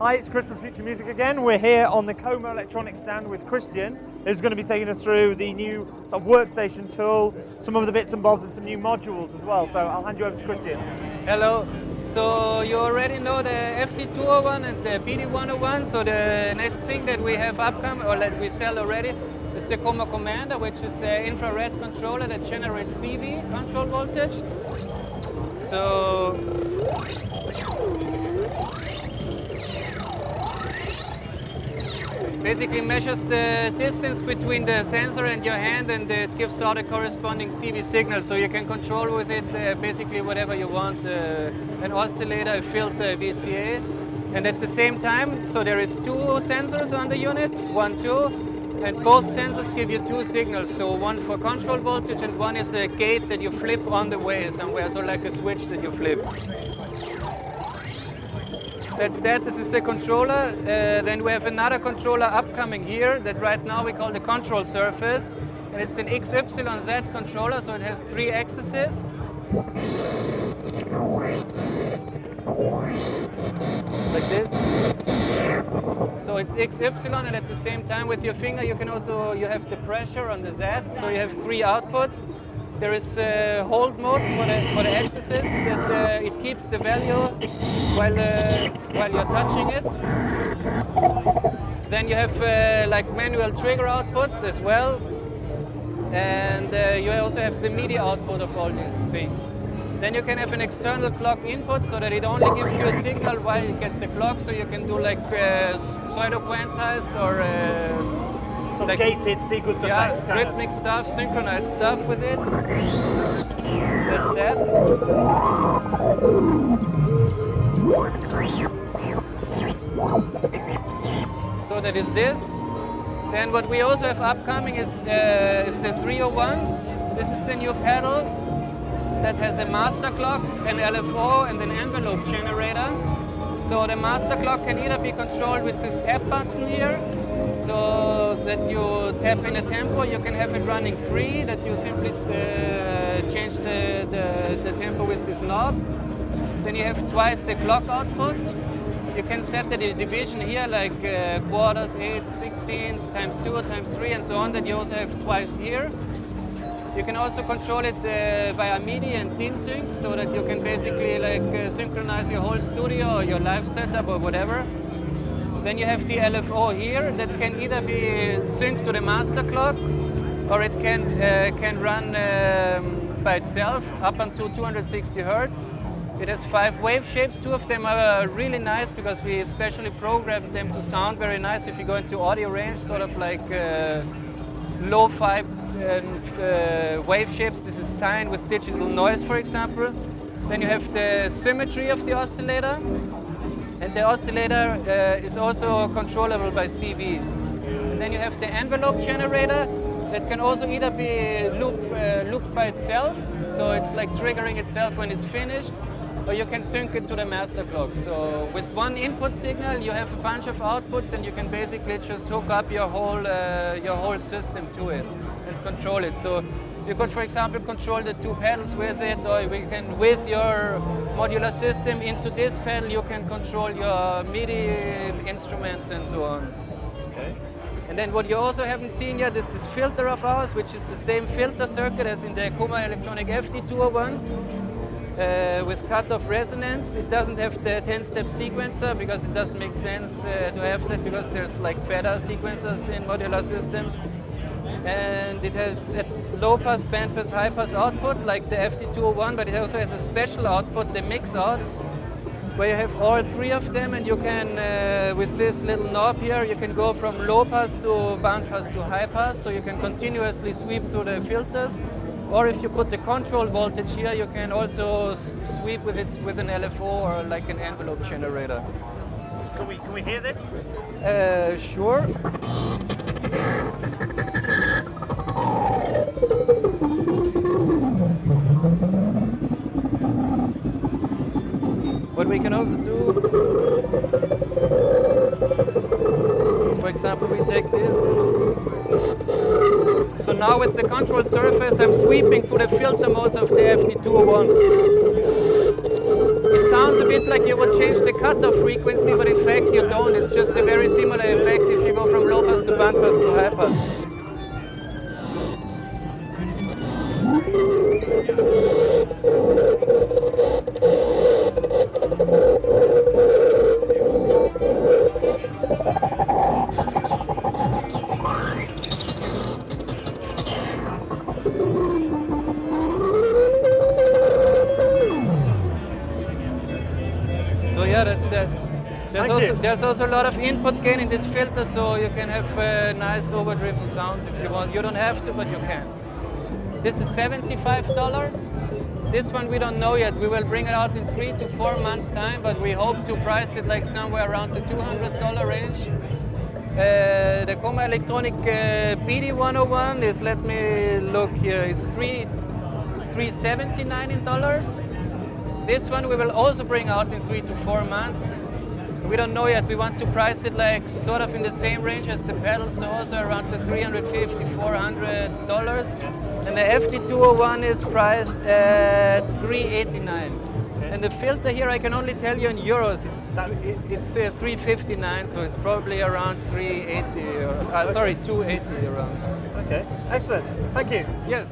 Hi, it's Chris from Future Music again. We're here on the Koma Elektronik stand with Christian, who's going to be taking us through the new sort of workstation tool, some of the bits and bobs and some new modules as well. So I'll hand you over to Christian. Hello. So you already know the FT201 and the PD101. So the next thing that we have upcoming, or that we sell already, is the Sycamore Commander, which is an infrared controller that generates CV control voltage. So basically measures the distance between the sensor and your hand, and it gives out a corresponding CV signal. So you can control with it basically whatever you want, an oscillator, a filter, a VCA. And at the same time, so there is two sensors on the unit, 1, 2, and both sensors give you two signals. So one for control voltage and one is a gate that you flip on the way somewhere, so like a switch that you flip. That's that. This is the controller. Then we have another controller upcoming here that right now we call the control surface. And it's an XYZ controller, so it has 3 axes. Like this. So it's XY, and at the same time with your finger you have the pressure on the Z. So you have 3 outputs. There is hold modes for the axes that it keeps the value while you're touching it. Then you have like manual trigger outputs as well, and you also have the media output of all these things. Then you can have an external clock input so that it only gives you a signal while it gets a clock, so you can do like pseudo-quantized or Sort of gated sequence effects. Rhythmic stuff, synchronized stuff with it. That's that. So that is this. Then what we also have upcoming is the 301. This is the new pedal that has a master clock, an LFO, and an envelope generator. So the master clock can either be controlled with this tap button here, so that you tap in a tempo. You can have it running free, that you simply change the tempo with this knob. Then you have twice the clock output. You can set the division here, like quarters, 8, 16, times 2, times 3, and so on, that you also have twice here. You can also control it via MIDI and DIN sync, so that you can basically like synchronize your whole studio or your live setup or whatever. Then you have the LFO here that can either be synced to the master clock, or it can run by itself up until 260 Hertz. It has 5 wave shapes. 2 of them are really nice because we especially programmed them to sound very nice if you go into audio range, sort of like lo-fi wave shapes. This is sine with digital noise, for example. Then you have the symmetry of the oscillator. And the oscillator is also controllable by CV. And then you have the envelope generator that can also either be looped by itself, so it's like triggering itself when it's finished, or you can sync it to the master clock. So with one input signal you have a bunch of outputs, and you can basically just hook up your whole system to it and control it. So you could, for example, control the 2 pedals with it, or we can, with your modular system into this pedal, you can control your MIDI instruments and so on. Okay. And then what you also haven't seen yet is this filter of ours, which is the same filter circuit as in the Koma Elektronik FT201 with cutoff resonance. It doesn't have the 10-step sequencer because it doesn't make sense to have that, because there's like better sequencers in modular systems. And it has a low pass, band pass, high pass output like the FT201, but it also has a special output, the mix out, where you have all 3 of them, and you can, with this little knob here, you can go from low pass to band pass to high pass, so you can continuously sweep through the filters. Or if you put the control voltage here, you can also sweep with it with an LFO or like an envelope generator. Can we hear this? Sure. What we can also do is, for example, we take this. So now with the control surface, I'm sweeping through the filter modes of the FT201. It sounds a bit like you would change the cutoff frequency, but in fact you don't. It's just a very similar effect if you go from low pass to band pass to high pass. So yeah, that's that. There's also a lot of input gain in this filter, so you can have nice overdriven sounds if you want. You don't have to, but you can. This is $75. This one we don't know yet. We will bring it out in 3 to 4 months time, but we hope to price it like somewhere around the $200 range. The Koma Elektronik PD101 is, let me look here, is $379 in dollars. This one we will also bring out in 3 to 4 months. We don't know yet. We want to price it like sort of in the same range as the pedal, so also around the $350, $400. And the FD201 is priced at $389. Okay. And the filter here, I can only tell you in euros. It's $359, so it's probably around 380 or sorry, 280 around. Okay, excellent. Thank you. Yes.